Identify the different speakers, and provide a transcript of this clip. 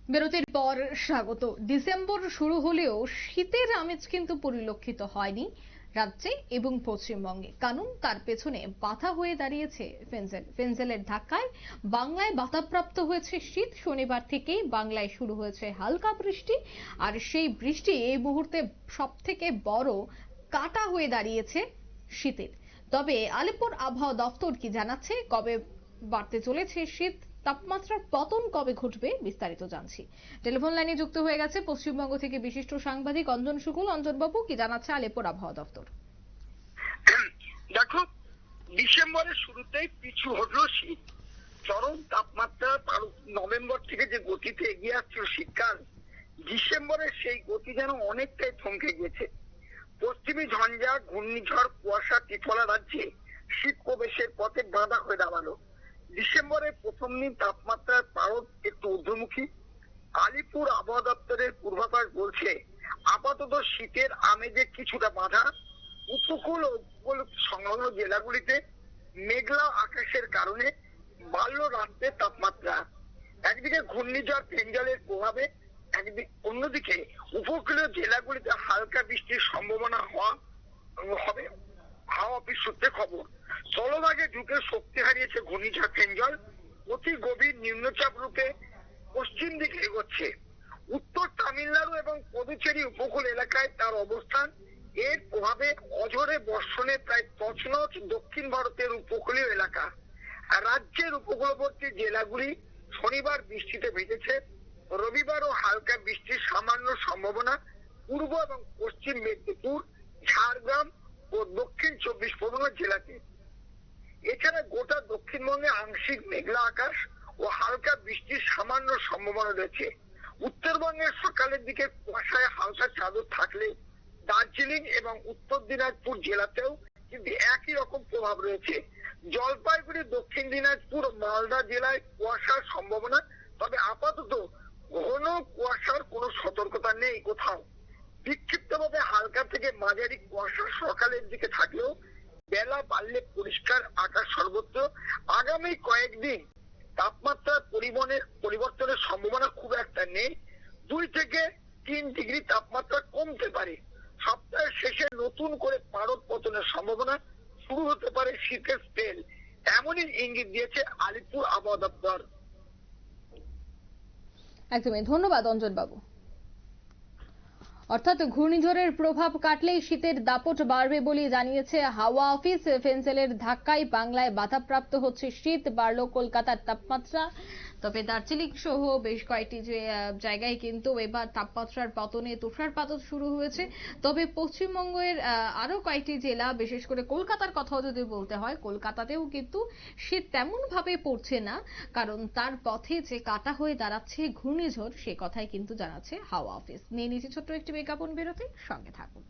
Speaker 1: বিরতির পর স্বাগত। ডিসেম্বর শুরু হলেও শীতের আমেজ কিন্তু পরিলক্ষিত হয়নি রাজ্যে এবং পশ্চিমবঙ্গে। কারণ তার পেছনে বাধা হয়ে দাঁড়িয়েছে ফেনজেলের ধাক্কায় বাংলায় বাধাপ্রাপ্ত হয়েছে শীত। শনিবার থেকেই বাংলায় শুরু হয়েছে হালকা বৃষ্টি, আর সেই বৃষ্টি এই মুহূর্তে সব থেকে বড় কাঁটা হয়ে দাঁড়িয়েছে শীতের। তবে আলিপুর আবহাওয়া দফতর কি জানাচ্ছে, কবে বাড়তে চলেছে শীত, তাপমাত্রার পতন কবে ঘটবে, বিস্তারিত জানছি। টেলিফোন লাইনে যুক্ত হয়ে গেছে পশ্চিমবঙ্গ থেকে বিশিষ্ট সাংবাদিক অঞ্জন শুকুল। অঞ্জন বাবু, কি জানাচ্ছে আলিপুর আবহাওয়া দফতর?
Speaker 2: দেখো, ডিসেম্বরের শুরুতেই পিছু হটলো শীত। চরম তাপমাত্রা নভেম্বর থেকে যে গতিতে এগিয়ে আসছিল শীতকাল, ডিসেম্বরের সেই গতি যেন অনেকটাই থমকে গেছে। পশ্চিমী ঝঞ্ঝা, ঘূর্ণিঝড়, কুয়াশা, ত্রিফলা রাজ্যে শীত প্রবেশের পথে বাধা হয়ে দাঁড়ালো। ডিসেম্বরের প্রথম দিন তাপমাত্রার পারদ একটু ঊর্ধ্বমুখী। আলিপুর আবহাওয়া দপ্তরের পূর্বাভাস বলছে, আপাতত শীতের আমেজে কিছুটা বাধা। উপকূল ও উপকূল সংলগ্ন জেলাগুলিতে মেঘলা আকাশের কারণে বাড়ল রাত্রের তাপমাত্রা। একদিকে ঘূর্ণিঝড় ফেঞ্জালের প্রভাবে, অন্যদিকে উপকূলীয় জেলাগুলিতে হালকা বৃষ্টির সম্ভাবনা হবে। হাওয়া অফিস সূত্রে খবর, স্থলভাগে ঢুকে শক্তি হারিয়েছে ঘূর্ণিঝড় ফেঞ্জল। অতি গভীর নিম্নচাপ রূপে পশ্চিম দিকে এগোচ্ছে। উত্তর তামিলনাড়ু এবং পদুচেরি উপকূল এলাকায় তার অবস্থান। এর প্রভাবে অঝোরে বর্ষণে প্রায় তছনছ দক্ষিণ ভারতের উপকূলীয় এলাকা। আর রাজ্যের উপকূলবর্তী জেলাগুলি শনিবার বৃষ্টিতে ভিজেছে। রবিবারও হালকা বৃষ্টির সামান্য সম্ভাবনা পূর্ব এবং পশ্চিম মেদিনীপুর, ঝাড়গ্রাম ও দক্ষিণ 24 পরগনা জেলাতে। এছাড়া গোটা দক্ষিণবঙ্গে আংশিক মেঘলা আকাশ ও হালকা বৃষ্টির সামান্য সম্ভাবনা রয়েছে। উত্তরবঙ্গের সকালের দিকে কুয়াশায় হালকা চাদর থাকলে দার্জিলিং এবং উত্তর দিনাজপুর জেলাতেও কিন্তু একই রকম প্রভাব রয়েছে। জলপাইগুড়ি, দক্ষিণ দিনাজপুর, মালদা জেলায় কুয়াশার সম্ভাবনা, তবে আপাতত ঘন কুয়াশার কোনো সতর্কতা নেই কোথাও। বিক্ষিপ্তভাবে হালকা থেকে মাঝারি কুয়াশা সকালের দিকে থাকলেও বেলা বাড়লে পরিষ্কার আকাশ সর্বত্র। আগামী কয়েকদিন তাপমাত্রার পরিবর্তনের সম্ভাবনা খুব একটা নেই। 2 থেকে 3 ডিগ্রি তাপমাত্রা কমতে পারে। সপ্তাহের শেষে নতুন করে পারদ পতনের সম্ভাবনা শুরু হতে পারে শীতের স্পেল, এমনই ইঙ্গিত দিয়েছে আলিপুর আবহাওয়া দপ্তর।
Speaker 1: একদমই ধন্যবাদ অঞ্জন বাবু। অর্থাৎ ঘূর্ণিঝড়ের প্রভাব কাটলেই শীতের দাপট বাড়বে বলে জানিয়েছে হাওয়া অফিস। ফেনজেলের ধাক্কায় বাংলায় বাধাপ্রাপ্ত হচ্ছে শীত, বাড়ল কলকাতার তাপমাত্রা। তবে দার্জিলিং সহ বেশ কয়েকটি জায়গায় কিন্তু এবার তাপমাত্রার পতনে তুষারপাত শুরু হয়েছে। তবে পশ্চিমবঙ্গের আরো কয়েকটি জেলা, বিশেষ করে কলকাতার কথাও যদি বলতে হয়, কলকাতাতেও কিন্তু শীত তেমন ভাবে পড়ছে না, কারণ তার পথে যে কাটা হয়ে দাঁড়াচ্ছে ঘূর্ণিঝড়, সে কথাই কিন্তু জানাচ্ছে হাওয়া অফিস। নিয়ে নিচে ছোট্ট একটি বিজ্ঞাপন বিরতি, সঙ্গে থাকুন।